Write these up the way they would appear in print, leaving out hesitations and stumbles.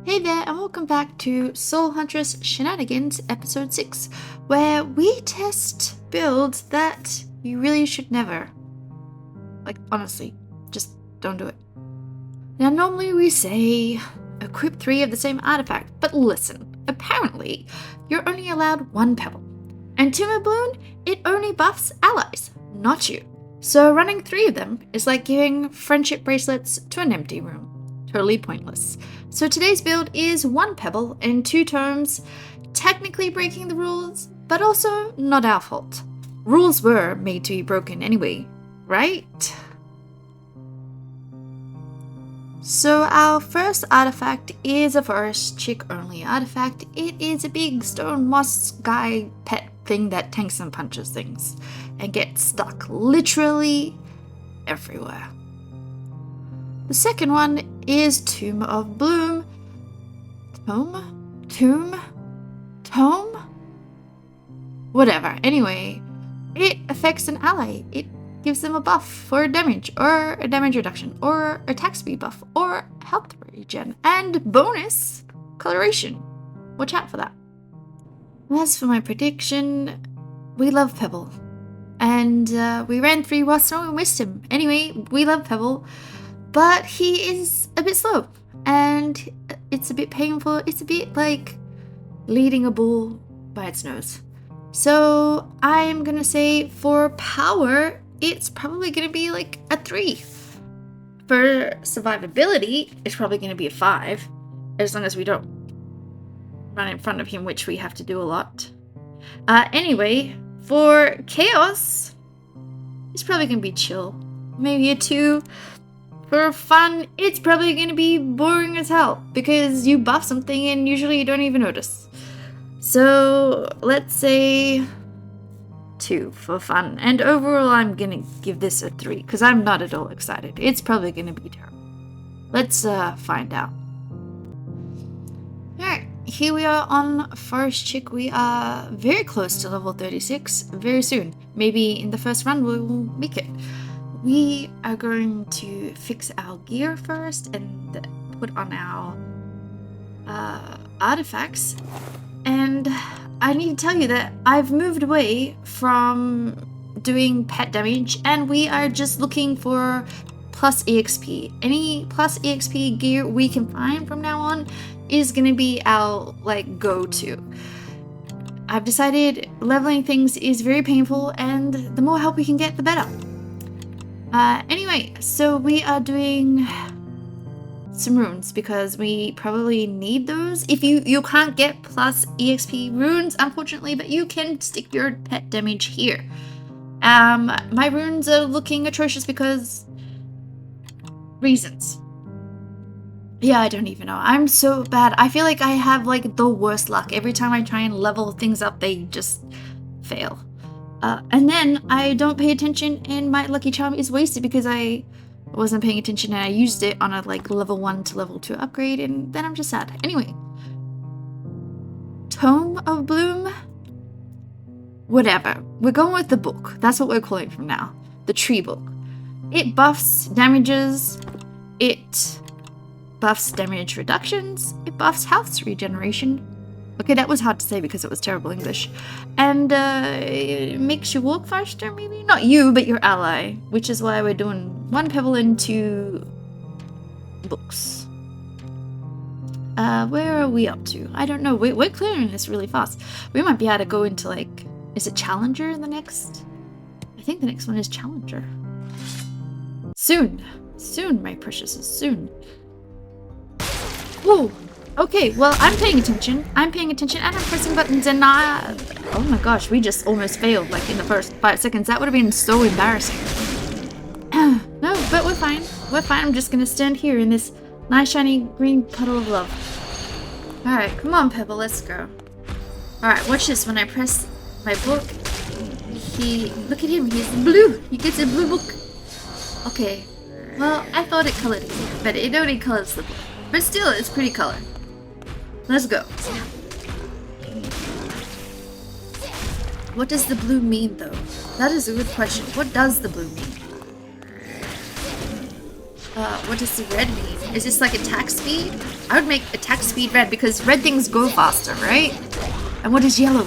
Hey there, and welcome back to Huntress Shenanigans episode 6, where we test builds that you really should never. Like, honestly, just don't do it. Now, normally we say equip 3 of the same artifact, but listen, apparently you're only allowed 1 pebble. And Tome of Bloom, it only buffs allies, not you. So running 3 of them is like giving friendship bracelets to an empty room. Totally pointless. So today's build is 1 pebble and 2 tomes, technically breaking the rules, but also not our fault. Rules were made to be broken anyway, right? So our first artifact is a forest chick only artifact. It is a big stone moss guy pet thing that tanks and punches things and gets stuck literally everywhere. The second one is Tome of Bloom. Tome? Whatever. Anyway, it affects an ally. It gives them a buff for damage, or a damage reduction, or attack speed buff, or health regen, and bonus coloration. Watch out for that. As for my prediction, we love Pebble. And we ran 3 while Snow and missed him. Anyway, we love Pebble. But he is a bit slow, and it's a bit painful. It's a bit like leading a bull by its nose. So I'm gonna say for power, it's probably gonna be like a 3. For survivability, it's probably gonna be a 5, as long as we don't run in front of him, which we have to do a lot. Anyway, for chaos, it's probably gonna be chill. Maybe a 2. For fun, it's probably going to be boring as hell, because you buff something and usually you don't even notice. So let's say 2 for fun. And overall, I'm going to give this a 3, because I'm not at all excited. It's probably going to be terrible. Let's find out. Alright, here we are on Forest Chick. We are very close to level 36, very soon. Maybe in the first run we'll make it. We are going to fix our gear first and put on our artifacts. And I need to tell you that I've moved away from doing pet damage, and we are just looking for plus EXP. Any plus EXP gear we can find from now on is going to be our go-to. I've decided leveling things is very painful, and the more help we can get, the better. Anyway, so we are doing some runes because we probably need those. If you can't get plus EXP runes, unfortunately, but you can stick your pet damage here. My runes are looking atrocious because reasons. Yeah, I don't even know. I'm so bad. I feel like I have the worst luck. Every time I try and level things up, they just fail. And then I don't pay attention and my lucky charm is wasted because I wasn't paying attention and I used it on a level 1 to level 2 upgrade, and then I'm just sad. Anyway, Tome of Bloom, whatever. We're going with the book. That's what we're calling it from now. The tree book. It buffs damages. It buffs damage reductions. It buffs health regeneration. Okay, that was hard to say because it was terrible English. And it makes you walk faster, maybe? Not you, but your ally. Which is why we're doing 1 pebble and 2 books. Where are we up to? I don't know. We're clearing this really fast. We might be able to go into, is it Challenger the next? I think the next one is Challenger. Soon. Soon, my preciouses. Soon. Whoa! Okay, well, I'm paying attention, and I'm pressing buttons, and oh my gosh, we just almost failed, in the first 5 seconds. That would have been so embarrassing. No, but we're fine. We're fine. I'm just gonna stand here in this nice, shiny, green puddle of love. Alright, come on, Pebble, let's go. Alright, watch this. When I press my book, look at him, he's blue. He gets a blue book. Okay, well, I thought it colored it, but it only colors the book. But still, it's pretty color. Let's go. What does the blue mean, though? That is a good question. What does the blue mean? What does the red mean? Is this like attack speed? I would make attack speed red because red things go faster, right? And what is yellow?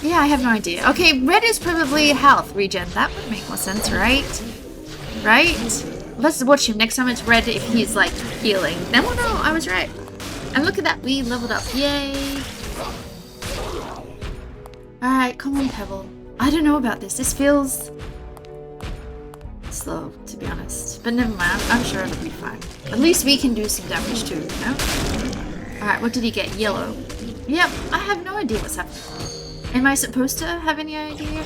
Yeah, I have no idea. Okay, red is probably health regen. That would make more sense, right? Right? Let's watch him. Next time it's red if he's like healing. Then we'll know I was right. And look at that, we leveled up. Yay! Alright, come on, Pebble. I don't know about this. This feels slow, to be honest. But never mind, I'm sure it'll be fine. At least we can do some damage too, you know? Alright, what did he get? Yellow. Yep, I have no idea what's happening. Am I supposed to have any idea?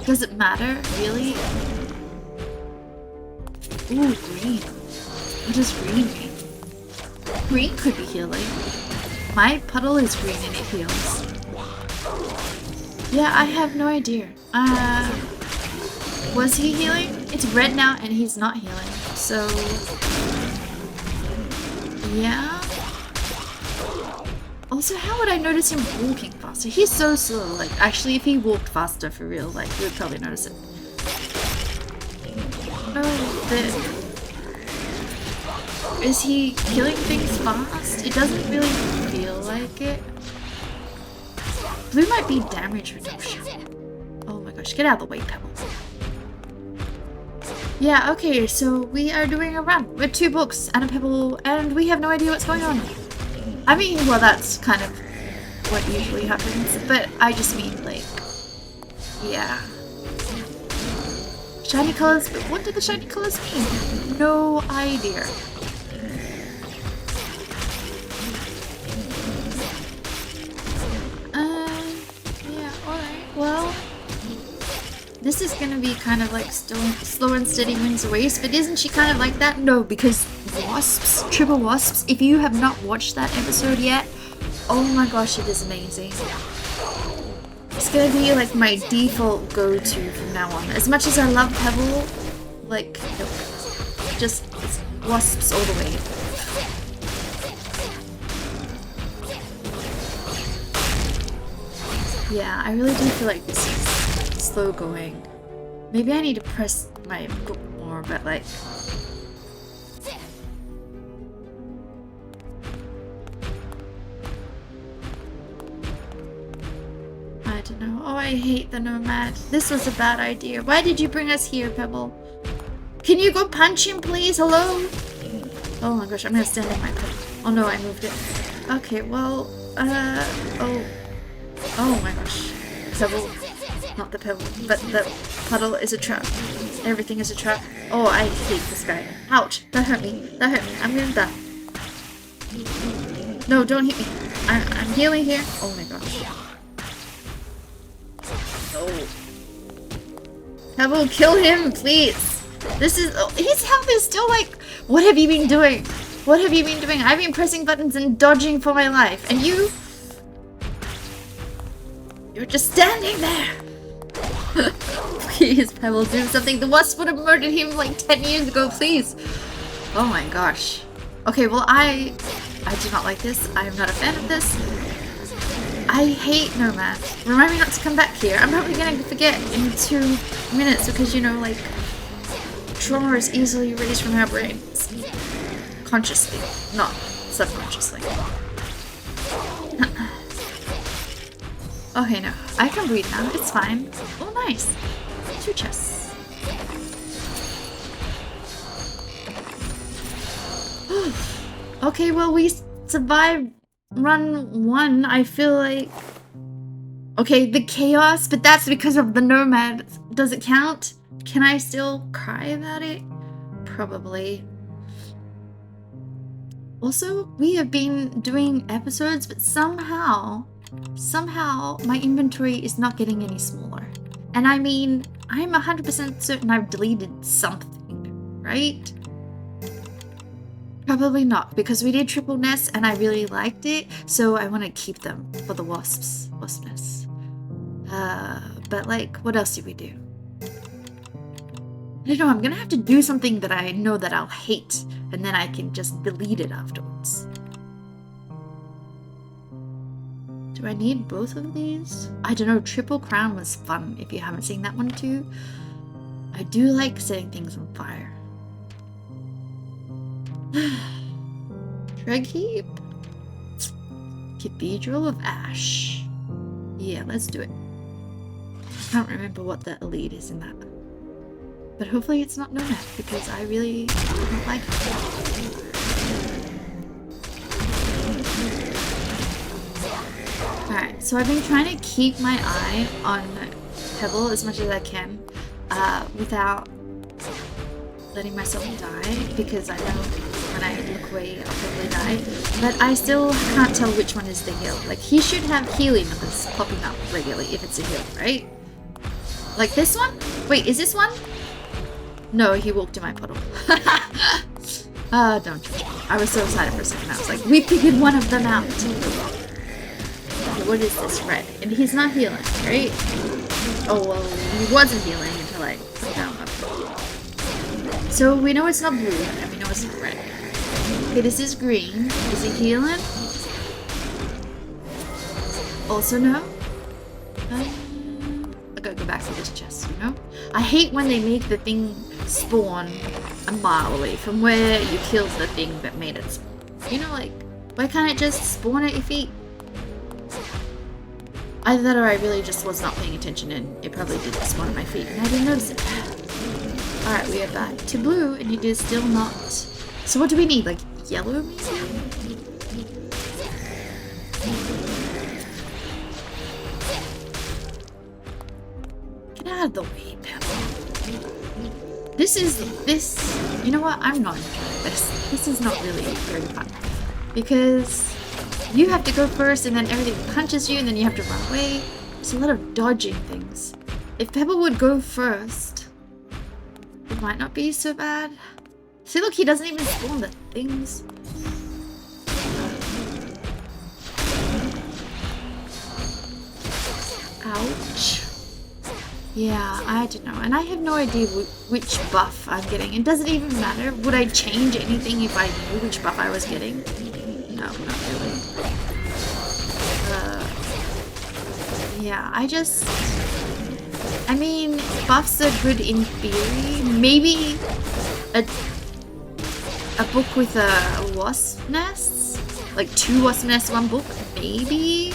Does it matter, really? Ooh, green. What does green mean? Green could be healing. My puddle is green and it heals. Yeah, I have no idea. Was he healing? It's red now and he's not healing. So, yeah. Also, how would I notice him walking faster? He's so slow. Like, actually, if he walked faster for real, like, we would probably notice it. Oh, is he killing things fast? It doesn't really feel like it. Blue might be damage reduction. Oh my gosh, get out of the way, Pebble. Yeah, okay, so we are doing a run with 2 books and a pebble, and we have no idea what's going on. I mean, well, that's kind of what usually happens, but I just mean, like, yeah. Shiny colors, but what do the shiny colors mean? No idea. Yeah, alright, well, this is gonna be kind of like slow and steady wins the race, but isn't she kind of like that? No, because wasps, triple wasps, if you have not watched that episode yet, oh my gosh, it is amazing. It's gonna be like my default go-to from now on. As much as I love Pebble, like, nope. Just wasps all the way. Yeah, I really do feel like this is slow going. Maybe I need to press my book more, but like... I don't know. Oh, I hate the Nomad. This was a bad idea. Why did you bring us here, Pebble? Can you go punch him, please? Hello? Oh my gosh, I'm gonna stand in my pebble. Oh no, I moved it. Okay, well, oh my gosh. Pebble. Not the pebble, but the puddle is a trap. Everything is a trap. Oh, I hate this guy. Ouch. That hurt me. That hurt me. I'm gonna die. No, don't hit me. I'm healing here. Oh my gosh. Oh. Pebble, kill him, please. This is... Oh, his health is still like... What have you been doing? What have you been doing? I've been pressing buttons and dodging for my life. And you... You're just standing there. Please, Pebble, do something. The wasp would have murdered him like 10 years ago, please. Oh my gosh. Okay, well, I do not like this. I am not a fan of this. I hate Nomad. Remind me not to come back here. I'm probably gonna forget in 2 minutes because, you know, like, trauma is easily erased from our brains. Consciously, not subconsciously. Okay, no. I can breathe now. It's fine. Oh, nice. 2 chests. Okay, well, we survived run 1. I feel like... Okay, the chaos, but that's because of the Nomad. Does it count? Can I still cry about it? Probably. Also, we have been doing episodes, but somehow my inventory is not getting any smaller. And I mean, I'm 100% certain I've deleted something, right? Probably not, because we did triple nests and I really liked it, so I want to keep them for the wasp nests. But like, what else did we do? I don't know, I'm gonna have to do something that I know that I'll hate, and then I can just delete it afterwards. Do I need both of these? I don't know, Triple Crown was fun if you haven't seen that one too. I do like setting things on fire. Dreg Heap. Cathedral of Ash. Yeah, let's do it. I can't remember what the elite is in that. But hopefully it's not Nomad, because I really don't like it. Alright, so I've been trying to keep my eye on Pebble as much as I can without letting myself die, because I know when I look away I'll probably die. But I still can't tell which one is the heal. Like, he should have healing numbers popping up regularly if it's a heal, right? Like this one? Wait, is this one? No, he walked in my puddle. Don't judge me. I was so excited for a second. I was like, we figured one of them out. What is this? Red. And he's not healing, right? Oh, well, he wasn't healing until I put down my puddle. So we know it's not blue, and we know it's not red. Okay, this is green. Is he healing? Also no. I gotta go back to this chest, you know? I hate when they make the thing spawn a mile away from where you killed the thing that made it spawn. You know, like, why can't it just spawn at your feet? Either that or I really just was not paying attention and it probably did spawn at my feet and I didn't notice it. Alright, we are back to blue and it is still not. So what do we need? Like, yellow maybe? Out of the way, Pebble. This, you know what? I'm not enjoying this. This is not really very fun. Because you have to go first and then everything punches you and then you have to run away. There's a lot of dodging things. If Pebble would go first, it might not be so bad. See, look, he doesn't even spawn the things. Ouch. Yeah, I don't know. And I have no idea which buff I'm getting. It doesn't even matter. Would I change anything if I knew which buff I was getting? No, not really. Yeah, I mean, buffs are good in theory. Maybe a book with a wasp nest? Like 2 wasp nests, 1 book? Maybe?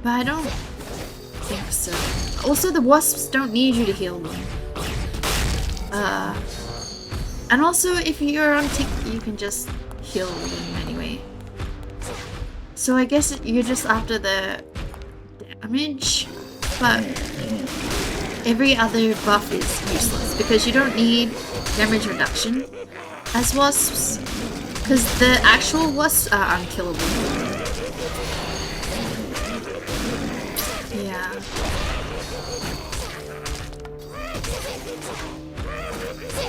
But I don't think so. Also, the wasps don't need you to heal them. And also, if you're on tick, you can just heal them anyway. So I guess you're just after the damage, but every other buff is useless because you don't need damage reduction as wasps, because the actual wasps are unkillable. Yeah.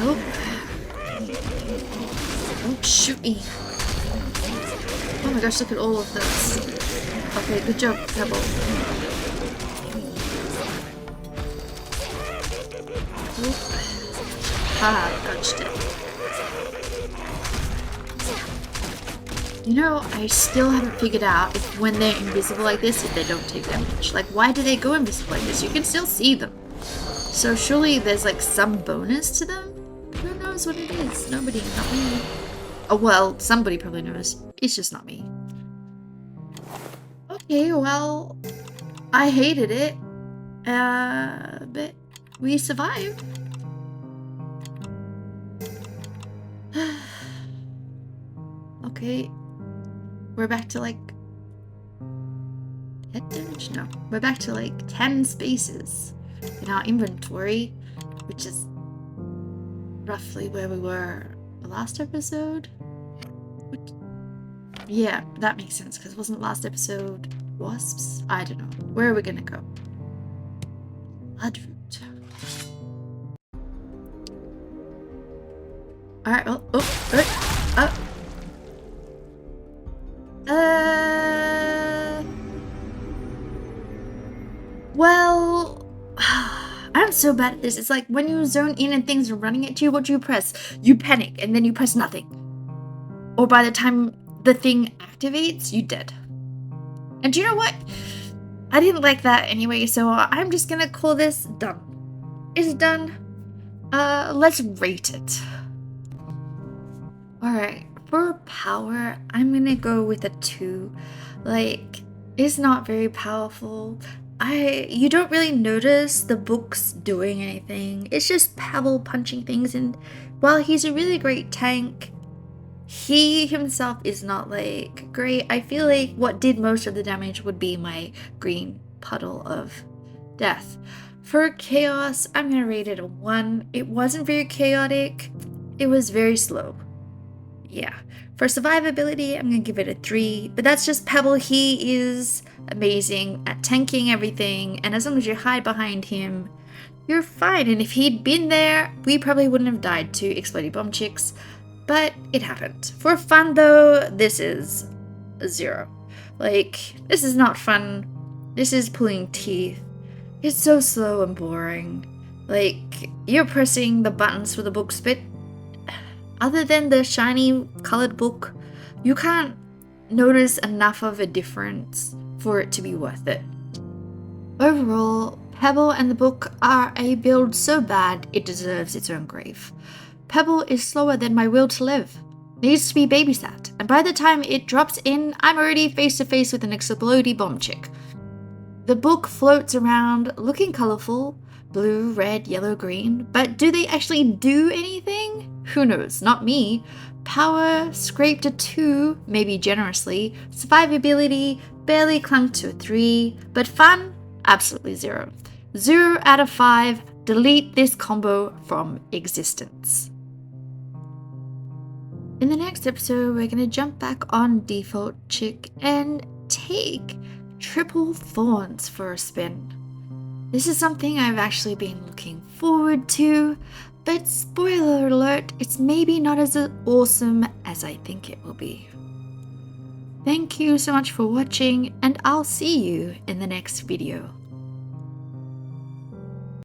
Oh. Don't shoot me. Oh my gosh, look at all of this. Okay, good job, Pebble. Oh. Ah, dodged it. You know, I still haven't figured out if when they're invisible like this, if they don't take damage. Like, why do they go invisible like this? You can still see them. So surely there's like some bonus to them? Who knows what it is? Nobody, not me. Oh well, somebody probably knows. It's just not me. Okay, well, I hated it. But we survived. Okay. We're back to like 10 damage? No. We're back to like 10 spaces in our inventory, which is roughly where we were the last episode. Yeah, that makes sense, because wasn't last episode wasps? I don't know. Where are we gonna go? Bloodroot. Alright, well, well, I'm so bad at this. It's like when you zone in and things are running at you, what do you press? You panic and then you press nothing. Or by the time the thing activates, you dead. And you know what? I didn't like that anyway, so I'm just gonna call this done. It's done. Let's rate it. Alright, for power, I'm gonna go with a 2. Like, it's not very powerful. You don't really notice the books doing anything. It's just Pebble punching things, and while he's a really great tank, he himself is not like great. I feel like what did most of the damage would be my green puddle of death. For chaos, I'm gonna rate it a 1. It wasn't very chaotic. It was very slow. Yeah. For survivability, I'm gonna give it a 3, but that's just Pebble. He is amazing at tanking everything, and as long as you hide behind him, you're fine. And if he'd been there, we probably wouldn't have died to exploding bomb chicks, but it happened. For fun though, this is a 0. Like, this is not fun. This is pulling teeth. It's so slow and boring. Like, you're pressing the buttons for the books, but other than the shiny colored book, you can't notice enough of a difference for it to be worth it. Overall, Pebble and the book are a build so bad it deserves its own grave. Pebble is slower than my will to live, needs to be babysat, and by the time it drops in, I'm already face to face with an explodey bomb chick. The book floats around looking colorful, blue, red, yellow, green, but do they actually do anything? Who knows, not me. Power scraped a 2, maybe generously. Survivability barely clung to a 3, but fun, absolutely 0. 0 out of 5, delete this combo from existence. In the next episode, we're gonna jump back on default chick and take Triple Thorns for a spin. This is something I've actually been looking forward to, but spoiler alert, it's maybe not as awesome as I think it will be. Thank you so much for watching, and I'll see you in the next video.